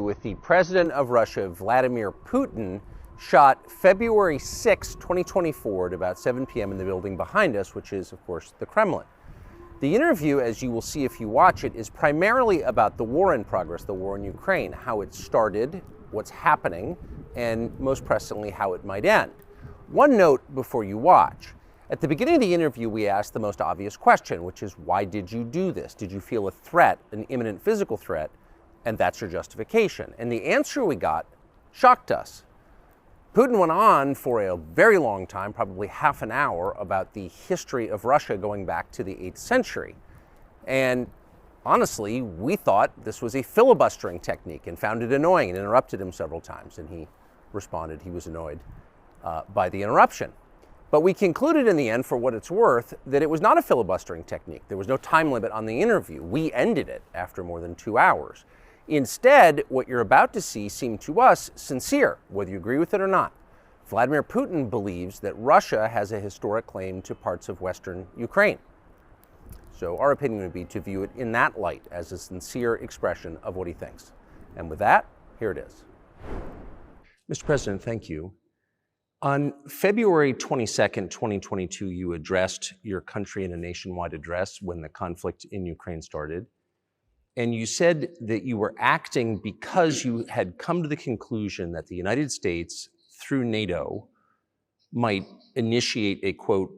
with the president of Russia, Vladimir Putin, shot February 6, 2024 at about 7 p.m. in the building behind us, which is, of course, the Kremlin. The interview, as you will see if you watch it, is primarily about the war in progress, the war in Ukraine, how it started, what's happening, and most pressingly, how it might end. One note before you watch. At the beginning of the interview, we asked the most obvious question, which is, why did you do this? Did you feel a threat, an imminent physical threat? And that's your justification. And the answer we got shocked us. Putin went on for a very long time, probably half an hour, about the history of Russia going back to the 8th century. And honestly, we thought this was a filibustering technique and found it annoying and interrupted him several times. And he responded he was annoyed by the interruption. But we concluded in the end, for what it's worth, that it was not a filibustering technique. There was no time limit on the interview. We ended it after more than 2 hours. Instead, what you're about to see seemed to us sincere, whether you agree with it or not. Vladimir Putin believes that Russia has a historic claim to parts of Western Ukraine. So our opinion would be to view it in that light, as a sincere expression of what he thinks. And with that, here it is. Mr. President, thank you. On February 22nd, 2022, you addressed your country in a nationwide address when the conflict in Ukraine started. And you said that you were acting because you had come to the conclusion that the United States, through NATO, might initiate a, quote,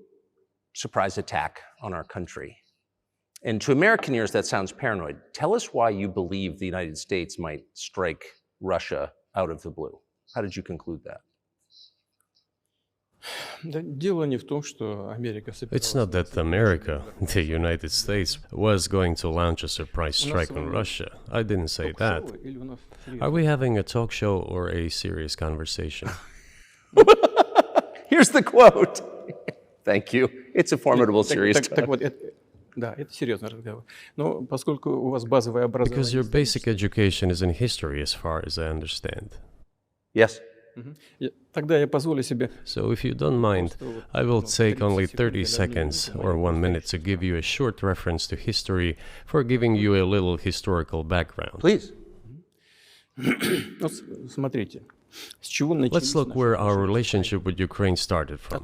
surprise attack on our country. And to American ears, that sounds paranoid. Tell us why you believe the United States might strike Russia out of the blue. How did you conclude that? It's not that America, the United States, was going to launch a surprise strike on Russia. I didn't say that. Are we having a talk show or a serious conversation? Here's the quote. Thank you. It's a formidable, serious talk. Because your basic education is in history, as far as I understand. Yes. So if you don't mind, I will take only 30 seconds or 1 minute to give you a short reference to history for giving you a little historical background. Please. Let's look where our relationship with Ukraine started from.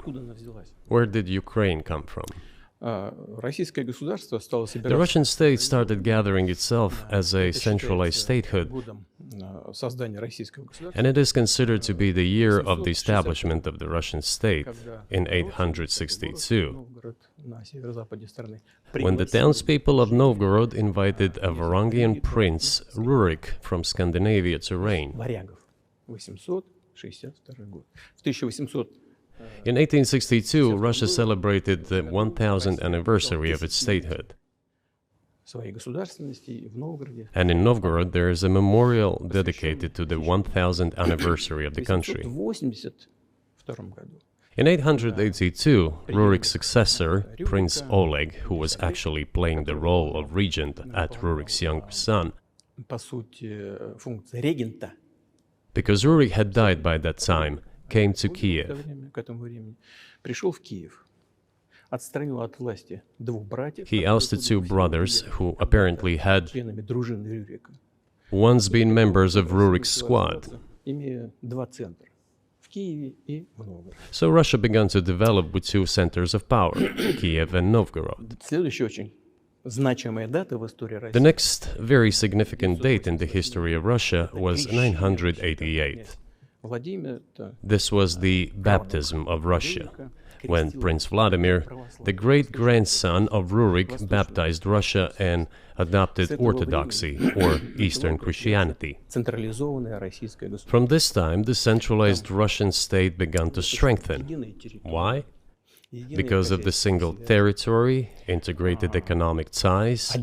Where did Ukraine come from? The Russian state started gathering itself as a centralized statehood, and it is considered to be the year of the establishment of the Russian state in 862, when the townspeople of Novgorod invited a Varangian prince, Rurik, from Scandinavia to reign. In 1862, Russia celebrated the 1000th anniversary of its statehood. And in Novgorod, there is a memorial dedicated to the 1000th anniversary of the country. In 882, Rurik's successor, Prince Oleg, who was actually playing the role of regent at Rurik's younger son, because Rurik had died by that time, came to Kiev. He ousted two brothers who apparently had once been members of Rurik's squad. So Russia began to develop with two centers of power, Kiev and Novgorod. The next very significant date in the history of Russia was 988. This was the baptism of Russia, when Prince Vladimir, the great-grandson of Rurik, baptized Russia and adopted Orthodoxy, or Eastern Christianity. From this time, the centralized Russian state began to strengthen. Why? Because of the single territory, integrated economic ties,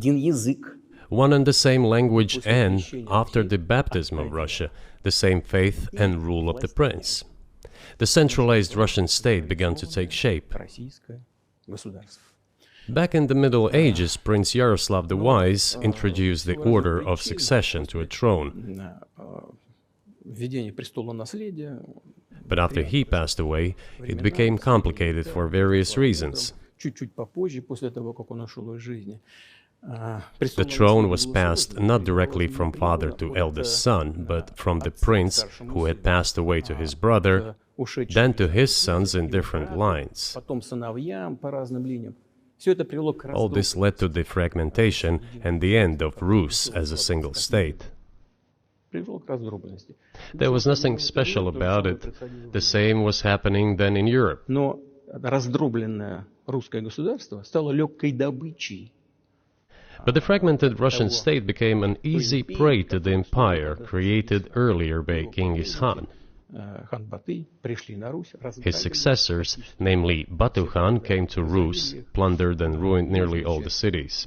one and the same language, and, after the baptism of Russia, the same faith and rule of the prince. The centralized Russian state began to take shape. Back in the Middle Ages, Prince Yaroslav the Wise introduced the order of succession to a throne. But after he passed away, it became complicated for various reasons. The throne was passed not directly from father to eldest son, but from the prince who had passed away to his brother, then to his sons in different lines. All this led to the fragmentation and the end of Rus as a single state. There was nothing special about it. The same was happening then in Europe. But the fragmented Russian state became an easy prey to the empire created earlier by Genghis Khan. His successors, namely Batu Khan, came to Rus, plundered and ruined nearly all the cities.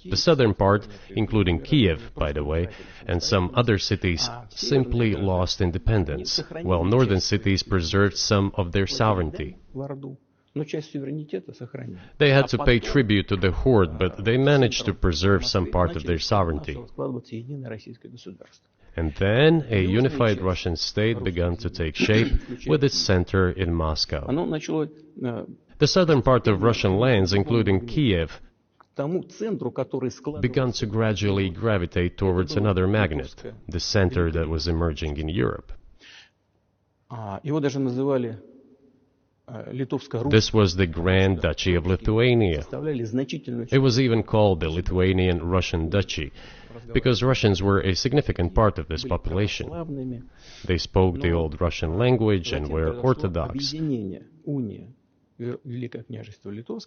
The southern part, including Kiev, by the way, and some other cities, simply lost independence, while northern cities preserved some of their sovereignty. They had to pay tribute to the horde, but they managed to preserve some part of their sovereignty. And then a unified Russian state began to take shape with its center in Moscow. The southern part of Russian lands, including Kiev, began to gradually gravitate towards another magnet, the center that was emerging in Europe. This was the Grand Duchy of Lithuania. It was even called the Lithuanian-Russian Duchy, because Russians were a significant part of this population. They spoke the old Russian language and were Orthodox.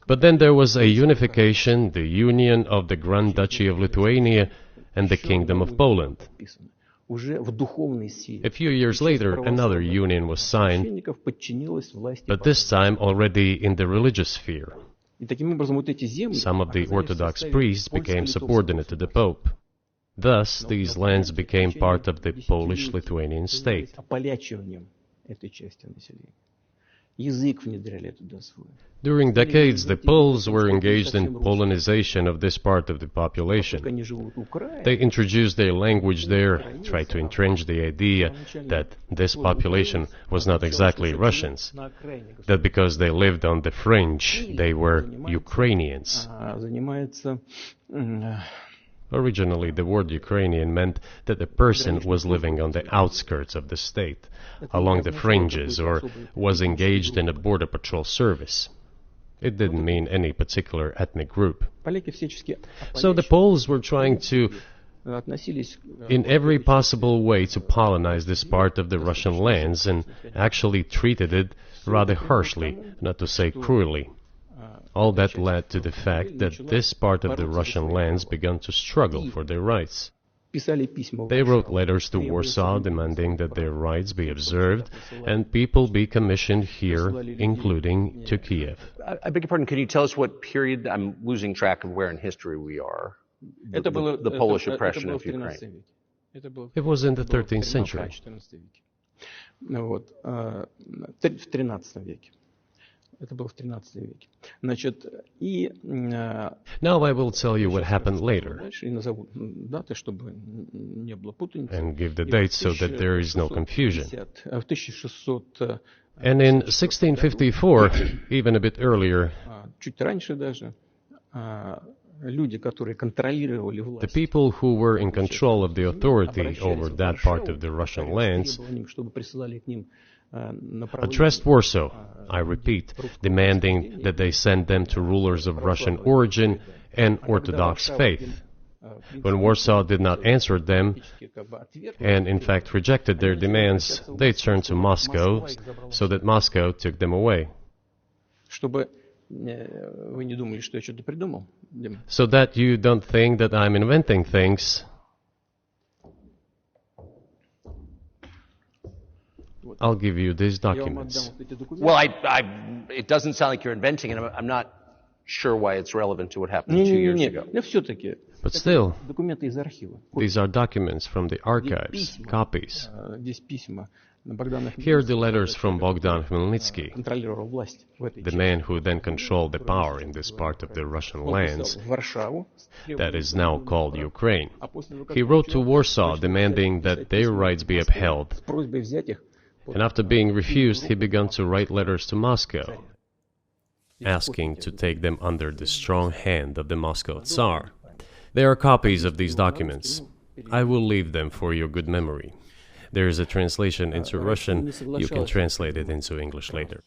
But then there was a unification, the union of the Grand Duchy of Lithuania and the Kingdom of Poland. A few years later, another union was signed, but this time already in the religious sphere. Some of the Orthodox priests became subordinate to the Pope. Thus, these lands became part of the Polish-Lithuanian state. During decades, the Poles were engaged in Polonization of this part of the population. They introduced their language there, tried to entrench the idea that this population was not exactly Russians, that because they lived on the fringe, they were Ukrainians. Originally, the word Ukrainian meant that a person was living on the outskirts of the state, along the fringes, or was engaged in a border patrol service. It didn't mean any particular ethnic group. So the Poles were trying to, in every possible way, to colonize this part of the Russian lands, and actually treated it rather harshly, not to say cruelly. All that led to the fact that this part of the Russian lands began to struggle for their rights. They wrote letters to Warsaw demanding that their rights be observed and people be commissioned here, including to Kiev. I beg your pardon, can you tell us what period? I'm losing track of where in history we are. The Polish oppression of Ukraine. It was in the 13th century. Now I will tell you what happened later and give the dates so that there is no confusion. And in 1654, even a bit earlier, the people who were in control of the authority over that part of the Russian lands addressed Warsaw, I repeat, demanding that they send them to rulers of Russian origin and Orthodox faith. When Warsaw did not answer them, and in fact rejected their demands, they turned to Moscow, so that Moscow took them away. So that you don't think that I'm inventing things, I'll give you these documents. Well, it doesn't sound like you're inventing it. I'm not sure why it's relevant to what happened 2 years ago. But still, these are documents from the archives, copies. Here are the letters from Bogdan Khmelnytsky, the man who then controlled the power in this part of the Russian lands that is now called Ukraine. He wrote to Warsaw demanding that their rights be upheld. And after being refused, he began to write letters to Moscow, asking to take them under the strong hand of the Moscow Tsar. There are copies of these documents. I will leave them for your good memory. There is a translation into Russian. You can translate it into English later.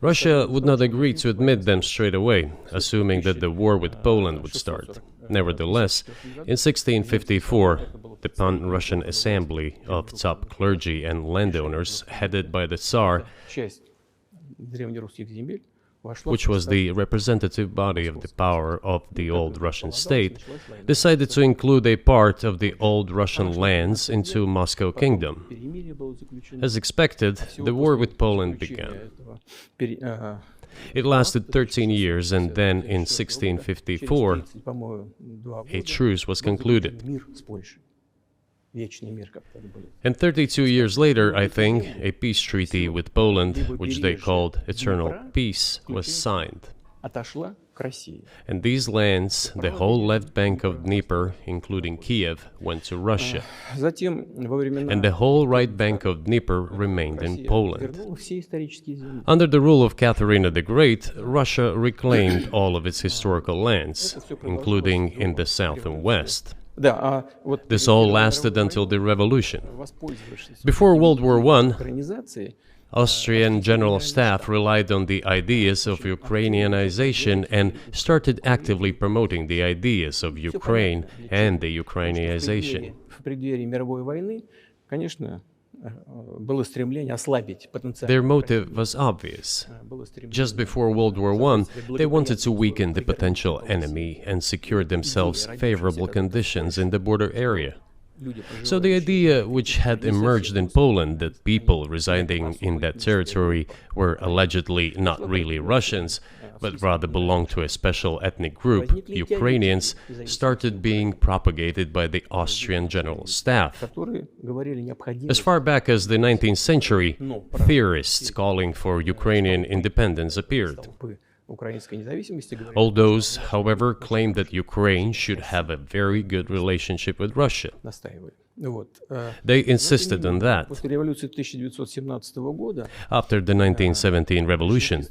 Russia would not agree to admit them straight away, assuming that the war with Poland would start. Nevertheless, in 1654, the Pan-Russian Assembly of top clergy and landowners, headed by the Tsar, which was the representative body of the power of the old Russian state, decided to include a part of the old Russian lands into Moscow Kingdom. As expected, the war with Poland began. It lasted 13 years, and then in 1654, a truce was concluded. And 32 years later, I think, a peace treaty with Poland, which they called Eternal Peace, was signed. And these lands, the whole left bank of Dnieper, including Kiev, went to Russia. And the whole right bank of Dnieper remained in Poland. Under the rule of Catherine the Great, Russia reclaimed all of its historical lands, including in the south and west. This all lasted until the revolution. Before World War I, Austrian General Staff relied on the ideas of Ukrainianization and started actively promoting the ideas of Ukraine and the Ukrainianization. Their motive was obvious. Just before World War I, they wanted to weaken the potential enemy and secure themselves favorable conditions in the border area. So the idea which had emerged in Poland that people residing in that territory were allegedly not really Russians, but rather belonged to a special ethnic group, Ukrainians, started being propagated by the Austrian General Staff. As far back as the 19th century, theorists calling for Ukrainian independence appeared. All those, however, claimed that Ukraine should have a very good relationship with Russia. They insisted on that. After the 1917 revolution,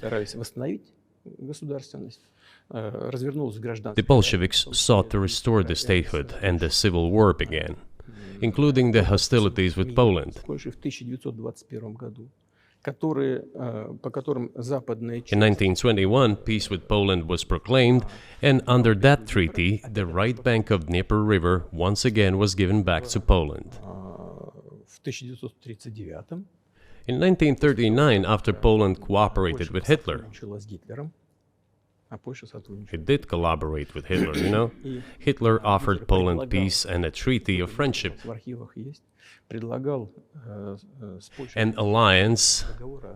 the Bolsheviks sought to restore the statehood, and the civil war began, including the hostilities with Poland. In 1921, peace with Poland was proclaimed, and under that treaty, the right bank of Dnieper River once again was given back to Poland. In 1939, after Poland cooperated with Hitler, it did collaborate with Hitler, you know? Hitler offered Poland peace and a treaty of friendship. An alliance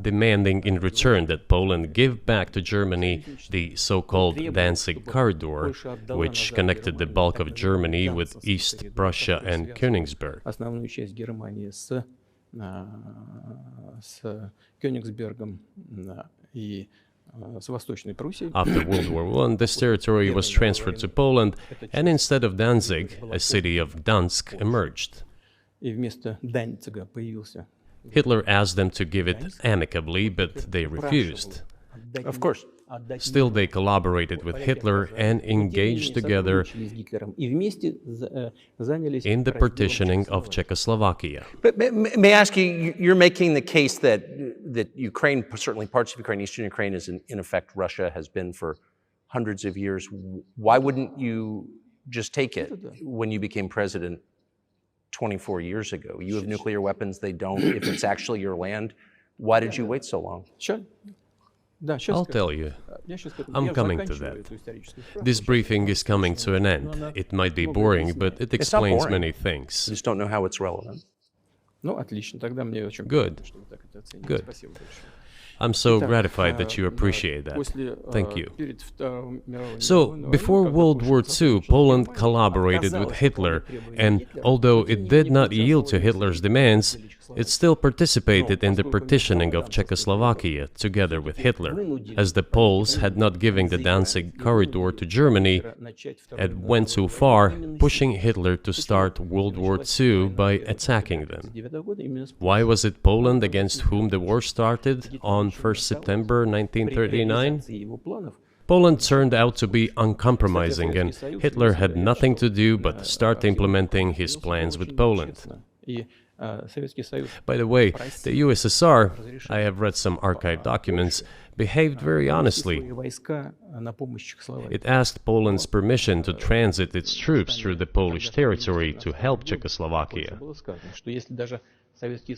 demanding in return that Poland give back to Germany the so-called Danzig corridor, which connected the bulk of Germany with East Prussia and Königsberg. After World War I, this territory was transferred to Poland, and instead of Danzig, a city of Gdansk emerged. Hitler asked them to give it amicably, but they refused. Of course. Still, they collaborated with Hitler and engaged together in the partitioning of Czechoslovakia. But may I ask you, you're making the case that Ukraine, certainly parts of Ukraine, Eastern Ukraine, is in effect Russia, has been for hundreds of years. Why wouldn't you just take it when you became president 24 years ago? You have nuclear weapons, they don't. If it's actually your land, why did you wait so long? Sure. I'll tell you. I'm coming to that. This briefing is coming to an end. It might be boring, but it explains many things. You just don't know how it's relevant. Good. Good. I'm so gratified that you appreciate that. Thank you. So, before World War II, Poland collaborated with Hitler, and although it did not yield to Hitler's demands, it still participated in the partitioning of Czechoslovakia together with Hitler, as the Poles had not given the Danzig corridor to Germany and went too far, pushing Hitler to start World War II by attacking them. Why was it Poland against whom the war started on 1st September 1939? Poland turned out to be uncompromising, and Hitler had nothing to do but start implementing his plans with Poland. By the way, the USSR, I have read some archive documents, behaved very honestly. It asked Poland's permission to transit its troops through the Polish territory to help Czechoslovakia.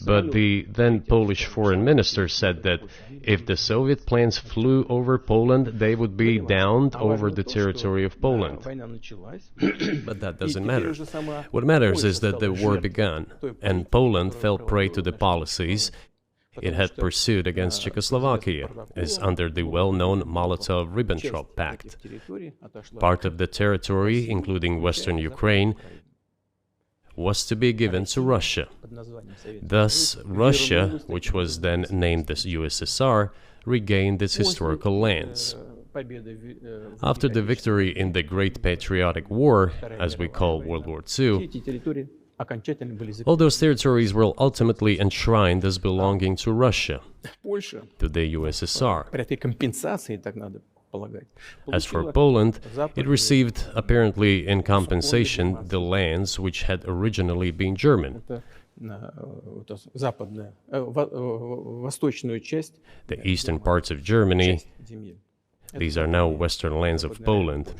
But the then Polish foreign minister said that if the Soviet planes flew over Poland, they would be downed over the territory of Poland. But that doesn't matter. What matters is that the war began, and Poland fell prey to the policies it had pursued against Czechoslovakia, as under the well-known Molotov-Ribbentrop Pact. Part of the territory, including western Ukraine, was to be given to Russia. Thus, Russia, which was then named as USSR, regained its historical lands. After the victory in the Great Patriotic War, as we call World War II, all those territories were ultimately enshrined as belonging to Russia, to the USSR. As for Poland, it received, apparently in compensation, the lands which had originally been German. The eastern parts of Germany, these are now western lands of Poland.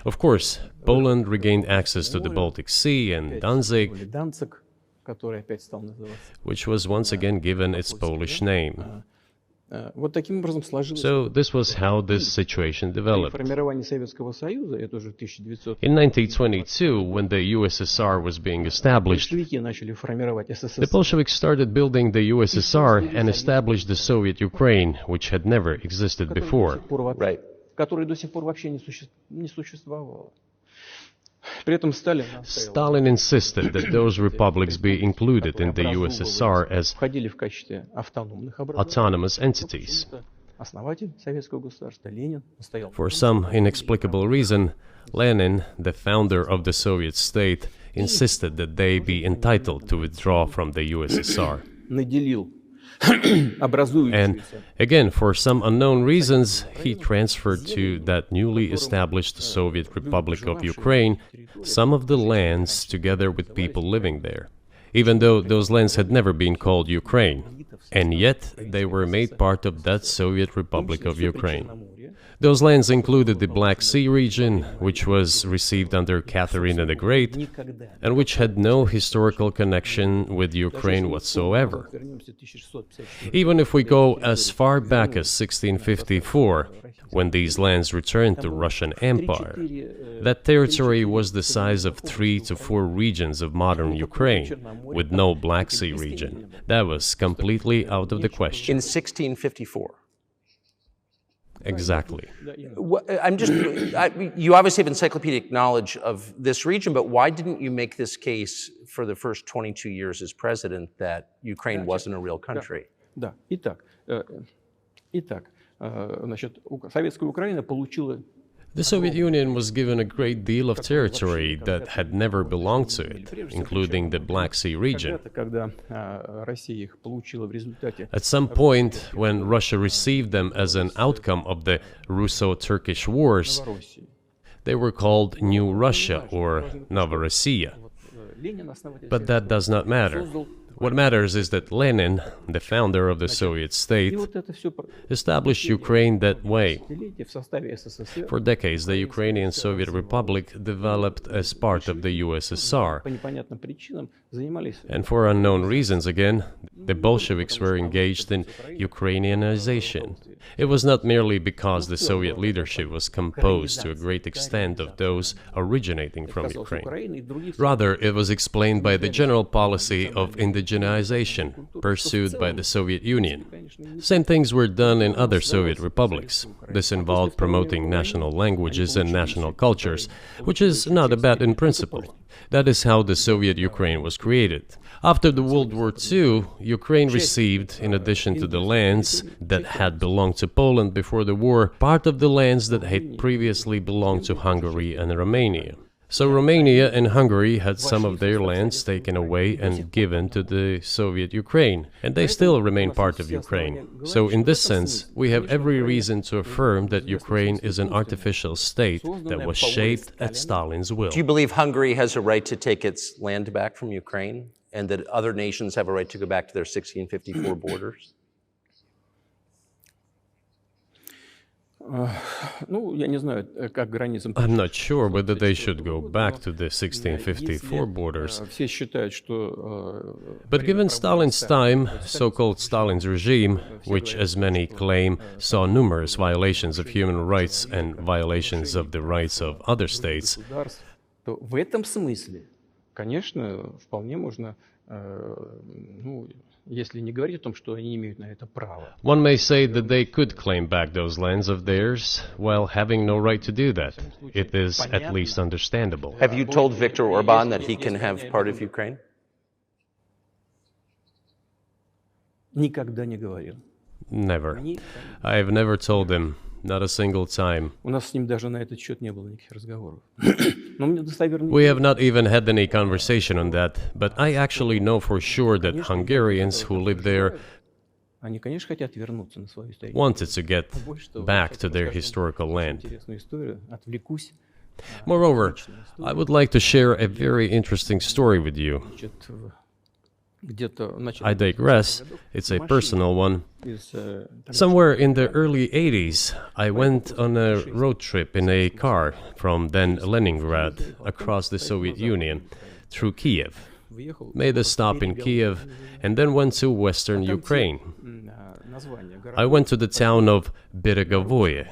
Of course, Poland regained access to the Baltic Sea and Danzig, which was once again given its Polish name. So this was how this situation developed. In 1922, when the USSR was being established, the Bolsheviks started building the USSR and established the Soviet Ukraine, which had never existed before. Right. Stalin insisted that those republics be included in the USSR as autonomous entities. For some inexplicable reason, Lenin, the founder of the Soviet state, insisted that they be entitled to withdraw from the USSR. And again, for some unknown reasons, he transferred to that newly established Soviet Republic of Ukraine some of the lands together with people living there, even though those lands had never been called Ukraine, and yet they were made part of that Soviet Republic of Ukraine. Those lands included the Black Sea region, which was received under Catherine the Great, and which had no historical connection with Ukraine whatsoever. Even if we go as far back as 1654, when these lands returned to Russian Empire, that territory was the size of 3 to 4 regions of modern Ukraine, with no Black Sea region. That was completely out of the question. In 1654. Exactly. You obviously have encyclopedic knowledge of this region, but why didn't you make this case for the first 22 years as president that Ukraine wasn't a real country? The Soviet Union was given a great deal of territory that had never belonged to it, including the Black Sea region. At some point, when Russia received them as an outcome of the Russo-Turkish Wars, they were called New Russia or Novorossiya. But that does not matter. What matters is that Lenin, the founder of the Soviet state, established Ukraine that way. For decades, the Ukrainian Soviet Republic developed as part of the USSR. And for unknown reasons, again, the Bolsheviks were engaged in Ukrainianization. It was not merely because the Soviet leadership was composed to a great extent of those originating from Ukraine. Rather, it was explained by the general policy of indigenization pursued by the Soviet Union. Same things were done in other Soviet republics. This involved promoting national languages and national cultures, which is not a bad in principle. That is how the Soviet Ukraine was created. After the World War II, Ukraine received, in addition to the lands that had belonged to Poland before the war, part of the lands that had previously belonged to Hungary and Romania. So Romania and Hungary had some of their lands taken away and given to the Soviet Ukraine, and they still remain part of Ukraine. So in this sense, we have every reason to affirm that Ukraine is an artificial state that was shaped at Stalin's will. Do you believe Hungary has a right to take its land back from Ukraine, and that other nations have a right to go back to their 1654 borders? I'm not sure whether they should go back to the 1654 borders. But given Stalin's time, so-called Stalin's regime, which, as many claim, saw numerous violations of human rights and violations of the rights of other states, one may say that they could claim back those lands of theirs while having no right to do that. It is at least understandable. Have you told Viktor Orban that he can have part of Ukraine? Never. I have never told him, not a single time. We have not even had any conversation on that, but I actually know for sure that Hungarians who live there wanted to get back to their historical land. Moreover, I would like to share a very interesting story with you. I digress, it's a personal one. Somewhere in the early 80s, I went on a road trip in a car from then Leningrad across the Soviet Union through Kiev, made a stop in Kiev, and then went to western Ukraine. I went to the town of Beregovoye,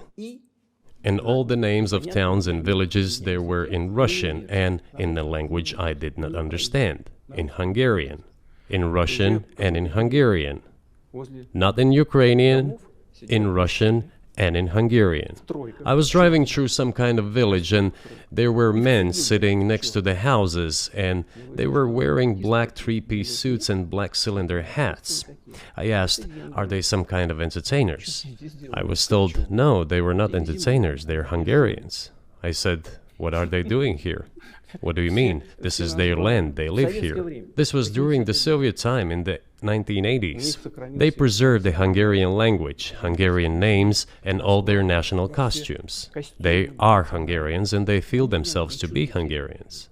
and all the names of towns and villages there were in Russian and in a language I did not understand, in Hungarian. In Russian and in Hungarian. Not in Ukrainian, in Russian and in Hungarian. I was driving through some kind of village, and there were men sitting next to the houses, and they were wearing black three-piece suits and black cylinder hats. I asked, are they some kind of entertainers? I was told, no, they were not entertainers, they're Hungarians. I said, what are they doing here? What do you mean? This is their land, they live here. This was during the Soviet time in the 1980s. They preserved the Hungarian language, Hungarian names, and all their national costumes. They are Hungarians and they feel themselves to be Hungarians.